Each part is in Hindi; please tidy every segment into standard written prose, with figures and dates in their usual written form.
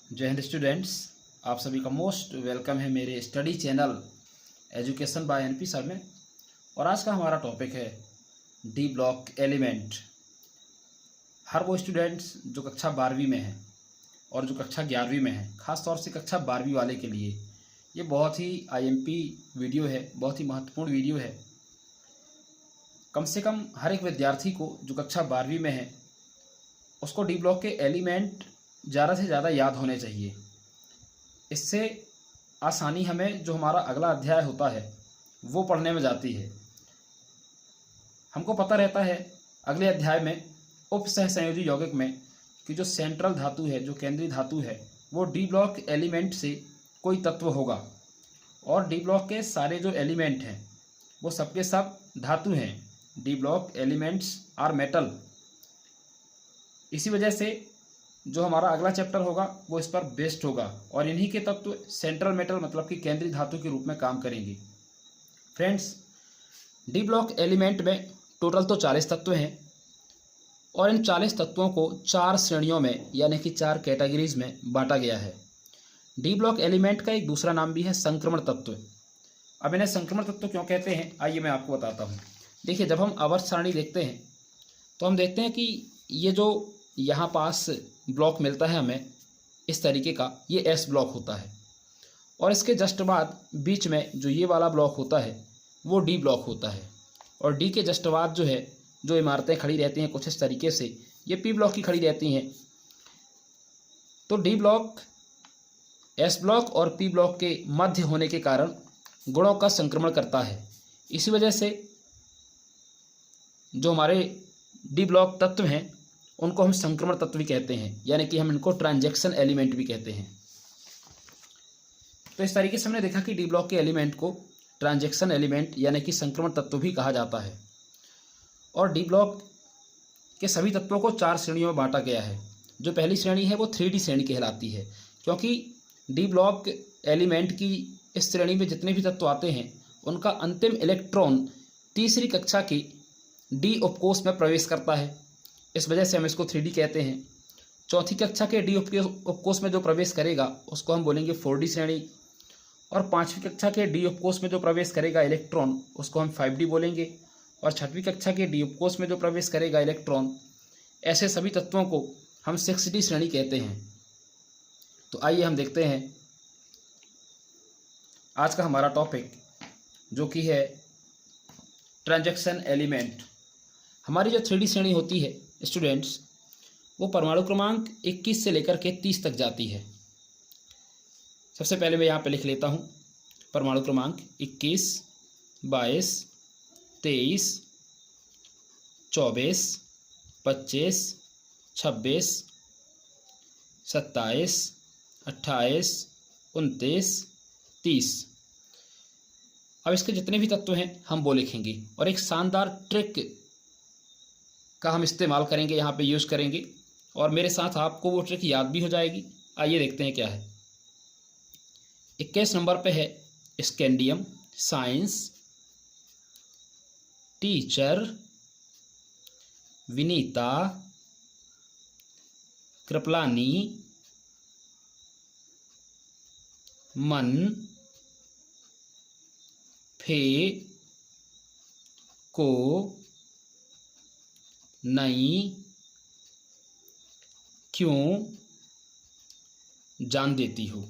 जय हिंद स्टूडेंट्स, आप सभी का मोस्ट वेलकम है मेरे study channel education by NP sir में। और आज का हमारा टॉपिक है डी ब्लॉक एलिमेंट। हर वो स्टूडेंट्स जो कक्षा 12वीं में हैं और जो कक्षा 11वीं में हैं, ख़ास तौर से कक्षा 12वीं वाले के लिए ये बहुत ही आईएमपी वीडियो है, बहुत ही महत्वपूर्ण वीडियो है। कम से कम हर एक विद्यार्थी को जो कक्षा 12वीं में है उसको डी ब्लॉक के एलिमेंट ज़्यादा से ज़्यादा याद होने चाहिए। इससे आसानी हमें जो हमारा अगला अध्याय होता है वो पढ़ने में जाती है। हमको पता रहता है अगले अध्याय में उपसहसंयोजी यौगिक में कि जो सेंट्रल धातु है, जो केंद्रीय धातु है, वो डी ब्लॉक एलिमेंट से कोई तत्व होगा। और डी ब्लॉक के सारे जो एलिमेंट हैं वो सबके सब धातु हैं। D block elements are metal. इसी वजह से जो हमारा अगला चैप्टर होगा वो इस पर बेस्ड होगा और इन्हीं के तत्व सेंट्रल मेटल मतलब कि केंद्रीय धातु के रूप में काम करेंगे। फ्रेंड्स, डी ब्लॉक एलिमेंट में टोटल तो 40 तत्व हैं और इन 40 तत्वों को 4 श्रेणियों में यानी कि 4 कैटेगरीज में बांटा गया है। डी ब्लॉक एलिमेंट का एक दूसरा नाम भी है संक्रमण तत्व। अब इन्हें संक्रमण तत्व क्यों कहते हैं, आइए मैं आपको बताता हूँ। देखिए, जब हम आवर्त सारणी देखते हैं तो हम देखते हैं कि ये जो यहाँ पास ब्लॉक मिलता है हमें इस तरीके का, ये एस ब्लॉक होता है और इसके जस्ट बाद बीच में जो ये वाला ब्लॉक होता है वो डी ब्लॉक होता है। और डी के जस्ट बाद जो है जो इमारतें खड़ी रहती हैं कुछ इस तरीके से, ये पी ब्लॉक की खड़ी रहती हैं। तो डी ब्लॉक एस ब्लॉक और पी ब्लॉक के मध्य होने के कारण गुणों का संक्रमण करता है। इसी वजह से जो हमारे डी ब्लॉक तत्व हैं उनको हम संक्रमण तत्व भी कहते हैं, यानी कि हम इनको ट्रांजैक्शन एलिमेंट भी कहते हैं। तो इस तरीके से हमने देखा कि डी ब्लॉक के एलिमेंट को ट्रांजैक्शन एलिमेंट यानी कि संक्रमण तत्व भी कहा जाता है। और डी ब्लॉक के सभी तत्वों को 4 श्रेणियों में बांटा गया है। जो पहली श्रेणी है वो 3D श्रेणी कहलाती है, क्योंकि डी ब्लॉक एलिमेंट की इस श्रेणी में जितने भी तत्व आते हैं उनका अंतिम इलेक्ट्रॉन तीसरी कक्षा के डी उपकोष में प्रवेश करता है। इस वजह से हम इसको 3D कहते हैं। चौथी कक्षा के डी उपकोष में जो प्रवेश करेगा उसको हम बोलेंगे 4D श्रेणी। और 5वीं कक्षा के डी उपकोष में जो प्रवेश करेगा इलेक्ट्रॉन उसको हम 5D बोलेंगे। और 6वीं कक्षा के डी उपकोष में जो प्रवेश करेगा इलेक्ट्रॉन, ऐसे सभी तत्वों को हम 6D श्रेणी कहते हैं। तो आइए हम देखते हैं आज का हमारा टॉपिक जो कि है ट्रांजैक्शन एलिमेंट। हमारी जो 3D श्रेणी होती है स्टूडेंट्स, वो परमाणु क्रमांक 21 से लेकर के 30 तक जाती है। सबसे पहले मैं यहाँ पे लिख लेता हूँ परमाणु क्रमांक 21, 22, 23, 24, 25, 26, 27, 28, 29, 30। अब इसके जितने भी तत्व हैं हम वो लिखेंगे और एक शानदार ट्रिक का हम इस्तेमाल करेंगे, यहाँ पे यूज़ करेंगे और मेरे साथ आपको वो ट्रिक याद भी हो जाएगी। आइए देखते हैं क्या है। 21 नंबर पे है scandium science teacher Vinita Kripalani मन फे को नहीं क्यों जान देती हो।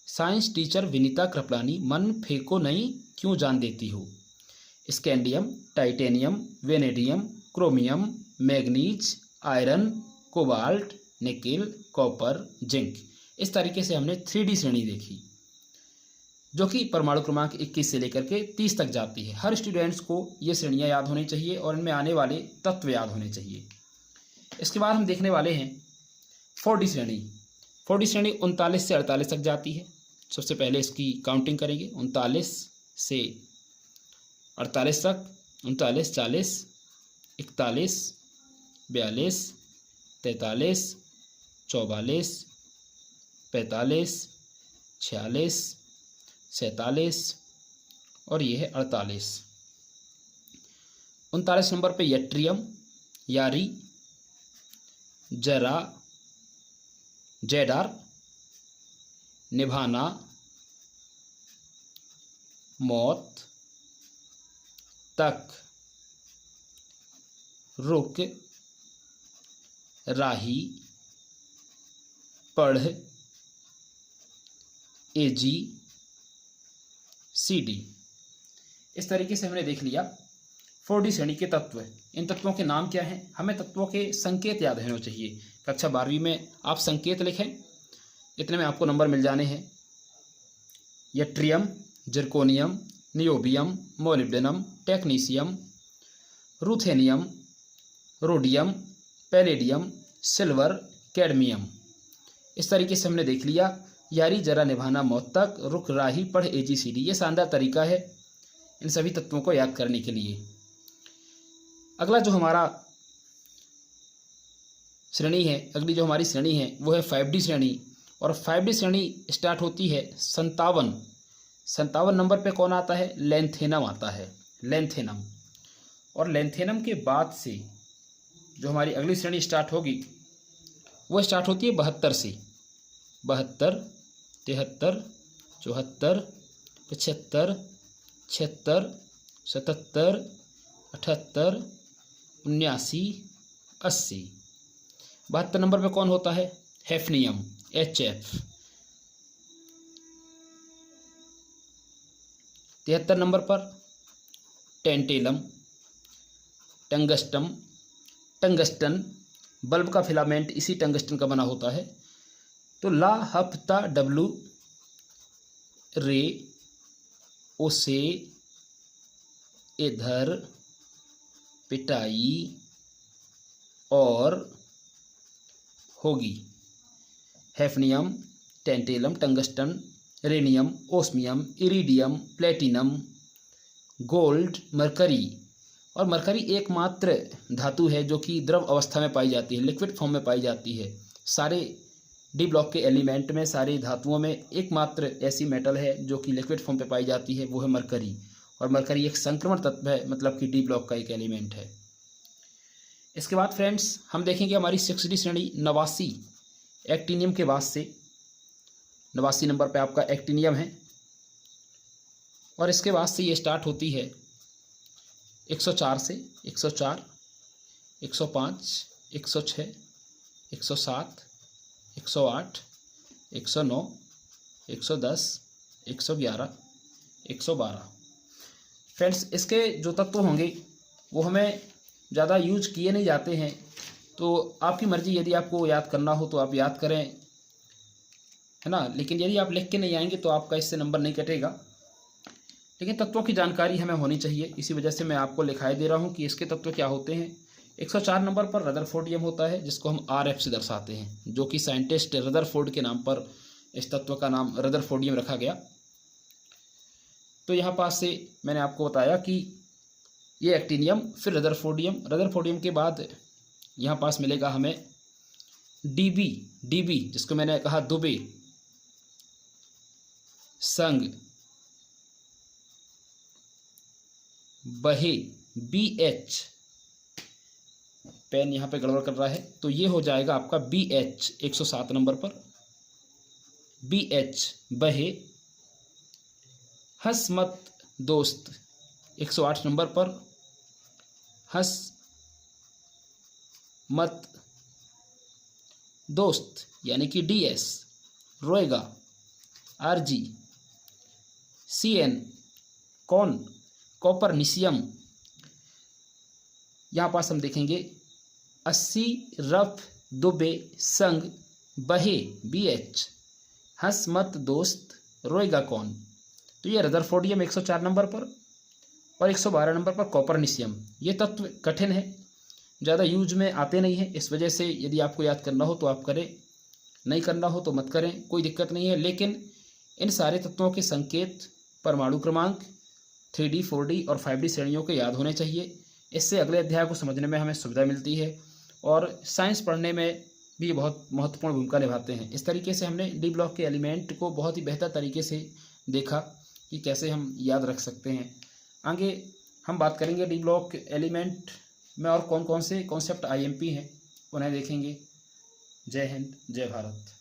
साइंस टीचर विनीता कृपलानी मन फेंको नहीं क्यों जान देती हो। Scandium, titanium, vanadium, chromium, manganese, iron, cobalt, nickel, copper, zinc. इस तरीके से हमने 3D श्रेणी देखी जो कि परमाणु क्रमांक 21 से लेकर के 30 तक जाती है। हर स्टूडेंट्स को ये श्रेणियाँ याद होनी चाहिए और इनमें आने वाले तत्व याद होने चाहिए। इसके बाद हम देखने वाले हैं 4D श्रेणी। 4D श्रेणी 39 से 48 तक जाती है। सबसे पहले इसकी काउंटिंग करेंगे 39 से 48 तक। 39, 40, 41, 42, 43, 44, 45, 46, 47 और ये है 48। 39 नंबर पे यट्रियम, यारी, जरा, जेडर निभाना, मौत तक, रुक, राही, पढ़, एजी, सीडी। इस तरीके से हमने देख लिया 4D श्रेणी के तत्व। इन तत्वों के नाम क्या हैं? हमें तत्वों के संकेत याद होने चाहिए। कक्षा 12वीं में आप संकेत लिखें, इतने में आपको नंबर मिल जाने हैं। Yttrium, zirconium, niobium, molybdenum, technetium, ruthenium, rhodium, palladium, silver, cadmium. इस तरीके से हमने देख लिया यारी, जरा, निभाना, मौत तक, रुक, राही, पढ़, एजी, सीडी। ये शानदार तरीका है इन सभी तत्वों को याद करने के लिए। अगला जो हमारा श्रेणी है, अगली जो हमारी श्रेणी है वो है 5D श्रेणी। और 5D श्रेणी स्टार्ट होती है 57 नंबर पे कौन आता है? लेंथेनम आता है, लेंथेनम। और लेंथेनम के बाद से जो हमारी अगली श्रेणी स्टार्ट होगी वो स्टार्ट होती है 72 से। 72, 73, 74, 75, 76, 77, 78, 79, 80। 72 नंबर पे कौन होता है? Hafnium, HF। 73 नंबर पर टेंटेलम, टंगस्टम, टंगस्टन। बल्ब का फिलामेंट इसी टंगस्टन का बना होता है। तो ला, हफ्ता, डब्लू, रे, ओसे, इधर, पिटाई और होगी। Hafnium, tantalum, tungsten, rhenium, osmium, iridium, platinum, gold, mercury. और मरकरी एकमात्र धातु है जो कि द्रव अवस्था में पाई जाती है, लिक्विड फॉर्म में पाई जाती है। सारे डी ब्लॉक के एलिमेंट में, सारी धातुओं में एकमात्र ऐसी मेटल है जो कि लिक्विड फॉर्म पे पाई जाती है, वो है मरकरी। और मरकरी एक संक्रमण तत्व है, मतलब कि डी ब्लॉक का एक एलिमेंट है। इसके बाद फ्रेंड्स हम देखेंगे हमारी 6D श्रेणी 89 एक्टिनियम के बाद से। 89 नंबर पे आपका एक्टिनियम है। और इसके बाद से ये स्टार्ट होती है 104 से। 104, 105, 106, 107, 108, 109, 110, 111, 112। फ्रेंड्स इसके जो तत्व होंगे वो हमें ज़्यादा यूज किए नहीं जाते हैं, तो आपकी मर्ज़ी, यदि आपको याद करना हो तो आप याद करें, है ना। लेकिन यदि आप लिख के नहीं आएंगे तो आपका इससे नंबर नहीं कटेगा। लेकिन तत्वों की जानकारी हमें होनी चाहिए, इसी वजह से मैं आपको लिखाई दे रहा हूँ कि इसके तत्व क्या होते हैं। 104 नंबर पर रदरफोर्डियम होता है, जिसको हम RF से दर्शाते हैं, जो कि साइंटिस्ट रदरफोर्ड के नाम पर इस तत्व का नाम रदरफोर्डियम रखा गया। तो यहाँ पास से मैंने आपको बताया कि ये एक्टिनियम, फिर रदरफोर्डियम। रदरफोर्डियम के बाद यहाँ पास मिलेगा हमें DB, जिसको मैंने कहा दुबे, संग, बहे, BH। पेन यहाँ पे गड़बड़ कर रहा है, तो ये हो जाएगा आपका BH 107 नंबर पर। BH बहे। हंस मत दोस्त 108 नंबर पर। हंस मत दोस्त यानी कि DS रोएगा, RG। CN कौन? कॉपरनिशियम। यहाँ पास हम देखेंगे 80 रफ, दुबे, संग, बहे, BH। हंस मत दोस्त रोएगा कौन? तो ये रदरफोर्डियम 104 नंबर पर और 112 नंबर पर कॉपरनिशियम। ये तत्व कठिन है, ज़्यादा यूज में आते नहीं हैं, इस वजह से यदि आपको याद करना हो तो आप करें, नहीं करना हो तो मत करें, कोई दिक्कत नहीं है। लेकिन इन सारे तत्वों के संकेत, परमाणु क्रमांक 3D, 4D और 5D श्रेणियों के याद होने चाहिए। इससे अगले अध्याय को समझने में हमें सुविधा मिलती है और साइंस पढ़ने में भी बहुत महत्वपूर्ण भूमिका निभाते हैं। इस तरीके से हमने डी ब्लॉक के एलिमेंट को बहुत ही बेहतर तरीके से देखा कि कैसे हम याद रख सकते हैं। आगे हम बात करेंगे डी ब्लॉक एलिमेंट में और कौन कौन से कॉन्सेप्ट IMP हैं, उन्हें देखेंगे। जय हिंद, जय भारत।